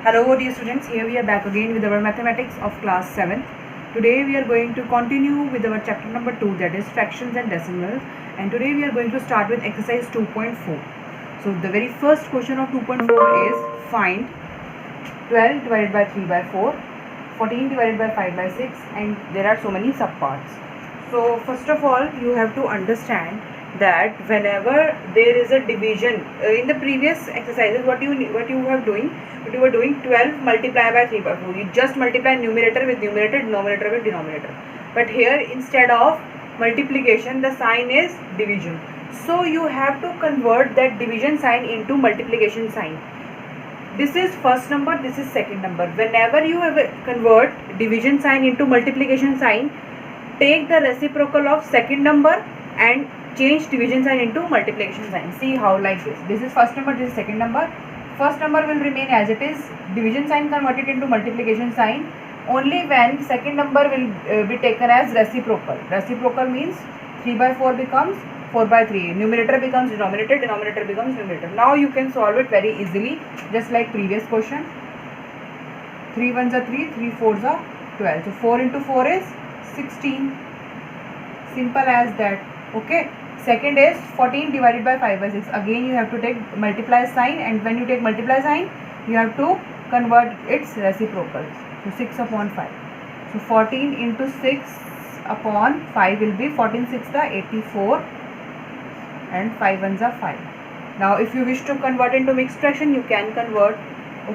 Hello dear students, here we are back again with our mathematics of class 7th. Today we are going to continue with our chapter number 2, that is fractions and decimals, and today we are going to start with exercise 2.4. So the very first question of 2.4 is find 12 divided by 3 by 4, 14 divided by 5 by 6, and there are so many subparts. So first of all you have to understand that whenever there is a division in the previous exercises, what you were doing 12 multiplied by 3 by 4, you just multiply numerator with numerator, denominator with denominator. But here instead of multiplication the sign is division, so you have to convert that division sign into multiplication sign. This is first number, this is second number. Whenever you have convert division sign into multiplication sign, take the reciprocal of second number and change division sign into multiplication sign. See how, like this. This is first number, this is second number. First number will remain as it is. Division sign converted into multiplication sign only when second number will be taken as reciprocal. Reciprocal means 3 by 4 becomes 4 by 3. Numerator becomes denominator, denominator becomes numerator. Now you can solve it very easily, just like previous question. 3 ones are 3, 3 fours are 12. So 4 into 4 is 16. Simple as that. Okay. Second is 14 divided by 5 by 6. Again you have to take multiply sign, and when you take multiply sign you have to convert its reciprocal. So 6 upon 5. So 14 into 6 upon 5 will be 14 6 the 84 and 5 ones are 5. Now if you wish to convert into mixed fraction you can convert.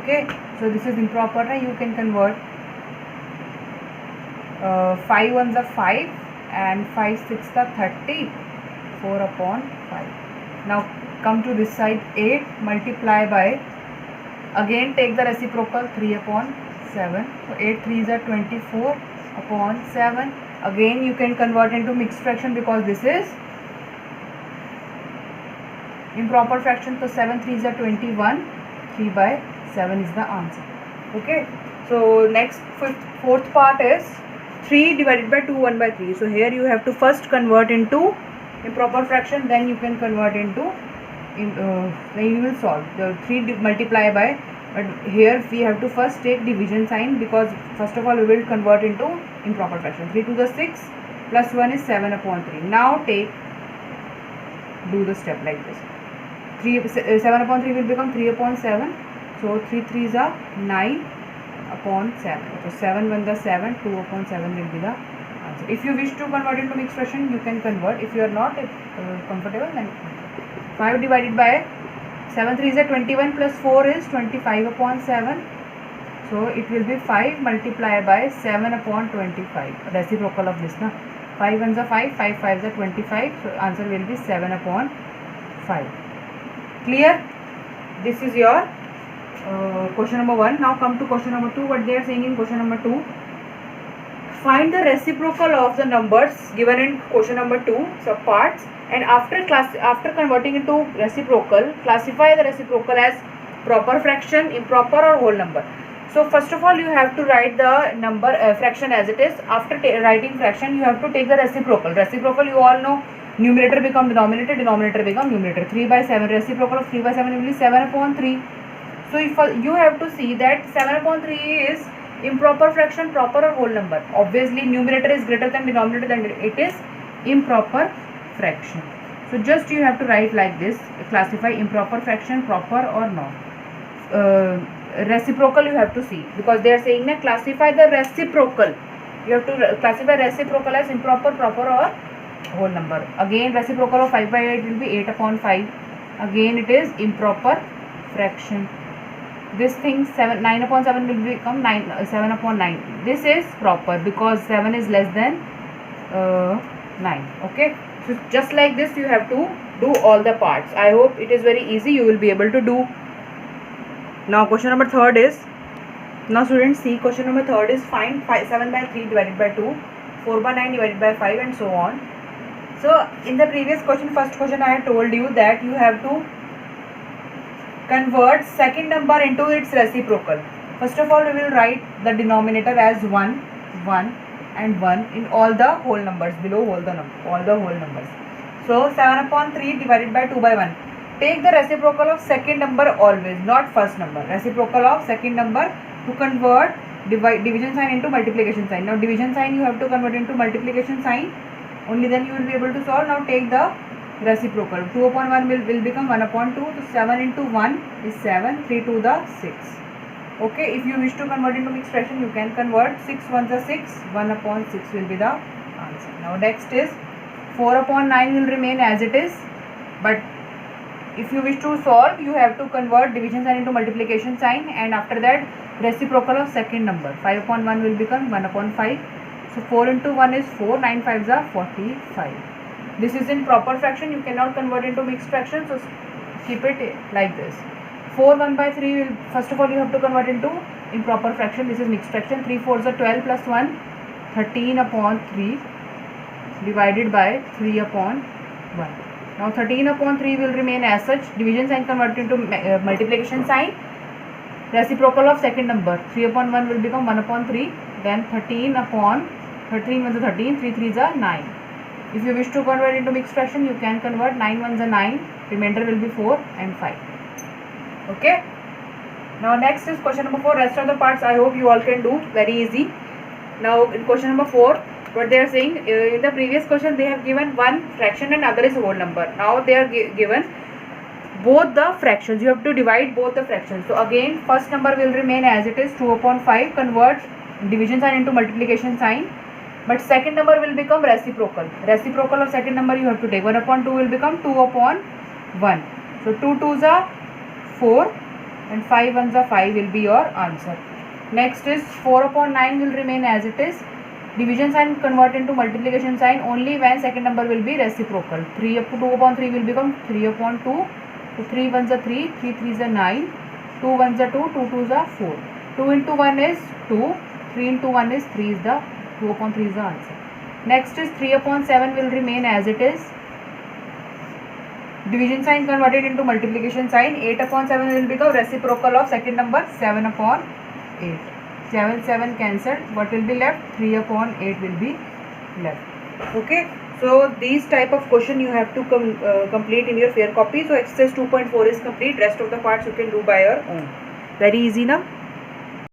Okay. So this is improper, you can convert. 5 ones are 5 and 5 6 the 30. 4 upon 5. Now come to this side, 8 multiply by, again take the reciprocal, 3 upon 7. So 8 3s are 24 upon 7. Again you can convert into mixed fraction because this is improper fraction. So 7 3s are 21. 3 by 7 is the answer. Okay. So next fourth part is 3 divided by 2 1 by 3. So here you have to first convert into improper fraction, then you can convert into then you will solve the 3 multiply by, but here we have to first take division sign because first of all we will convert into improper fraction. 3 to the 6 plus 1 is 7 upon 3. Now do the step like this. 7 upon 3 will become 3 upon 7. So 3 3s are 9 upon 7. So 7 1 the 7, 2 upon 7 will be the answer. If you wish to convert into mixed fraction you can convert. If you are not comfortable, then 5 divided by 7 3 is 21 plus 4 is 25 upon 7. So it will be 5 multiplied by 7 upon 25. Reciprocal of this, na. 5 ones are 5, 5 5s are 25. So answer will be 7 upon 5. Clear? This is your question number 1. Now come to question number 2. What they are saying in question number 2. Find the reciprocal of the numbers given in question number 2 subparts, and after converting into reciprocal, classify the reciprocal as proper fraction, improper or whole number. So first of all you have to write the number fraction as it is. After writing fraction you have to take the reciprocal. Reciprocal you all know, numerator become denominator, denominator become numerator. 3 by 7, reciprocal of 3 by 7 will be 7 upon 3. So if you have to see that 7 upon 3 is improper fraction, proper or whole number. Obviously numerator is greater than denominator, then it is improper fraction. So just you have to write like this, classify improper fraction, proper or not. Reciprocal you have to see because they are saying that classify the reciprocal. You have to classify reciprocal as improper, proper or whole number. Again reciprocal of 5 by 8 will be 8 upon 5. Again it is improper fraction. This thing 9 upon 7 will become 7 upon 9. This is proper because 7 is less than 9. Okay. So just like this you have to do all the parts. I hope it is very easy, you will be able to do. Now question number 3 is, now students see, question number 3 is find 7 by 3 divided by 2, 4 by 9 divided by 5 and so on. So in the previous question, first question I had told you that you have to convert second number into its reciprocal. First of all we will write the denominator as 1 1 and 1 in all the whole numbers, below all the whole numbers. So 7 upon 3 divided by 2 by 1. take the reciprocal of second number always, not first number. Reciprocal of second number to convert division sign into multiplication sign. Now division sign you have to convert into multiplication sign, only then you will be able to solve. Now take the reciprocal. 2 upon 1 will become 1 upon 2. So 7 into 1 is 7, 3 to the 6. Okay, if you wish to convert into mixed fraction, you can convert. 6 1 is 6, 1 upon 6 will be the answer. Now next is 4 upon 9 will remain as it is, but if you wish to solve, you have to convert division sign into multiplication sign, and after that reciprocal of second number. 5 upon 1 will become 1 upon 5. So 4 into 1 is 4, 9 5s are 45. This is in proper fraction, you cannot convert into mixed fraction, so keep it like this. 4 1 by 3 will, first of all you have to convert into improper fraction. This is mixed fraction. 3 4s are 12 plus 1, 13 upon 3 divided by 3 upon 1. Now 13 upon 3 will remain as such. Division sign converted into multiplication sign. Reciprocal of second number. 3 upon 1 will become 1 upon 3. Then 13 upon 13 1s are 13, 3 3s are 9. If you wish to convert into mixed fraction, you can convert. 9 1s are 9. Remainder will be 4 and 5. Okay. Now next is question number 4. Rest of the parts I hope you all can do very easy. Now in question number 4, what they are saying, in the previous question they have given one fraction and other is whole number. Now they are given both the fractions. You have to divide both the fractions. So again first number will remain as it is, 2 upon 5. Convert division sign into multiplication sign. But second number will become reciprocal. Reciprocal of second number you have to take. 1 upon 2 will become 2 upon 1. So 2 2s are 4 and 5 1s are 5 will be your answer. Next is 4 upon 9 will remain as it is. Division sign convert into multiplication sign only when second number will be reciprocal. 2 upon 3 will become 3 upon 2. So 3 1s are 3, 3 3s are 9, 2 1s are 2, 2 2s are 4. 2 into 1 is 2, 3 into 1 is 3 is the 2 upon 3 is the answer. Next is 3 upon 7 will remain as it is. Division sign converted into multiplication sign. 8 upon 7 will become reciprocal of second number, 7 upon 8. 7 7 cancelled. What will be left? 3 upon 8 will be left. Okay. So these type of question you have to complete in your fair copy. So exercise 2.4 is complete. Rest of the parts you can do by your own. Very easy now.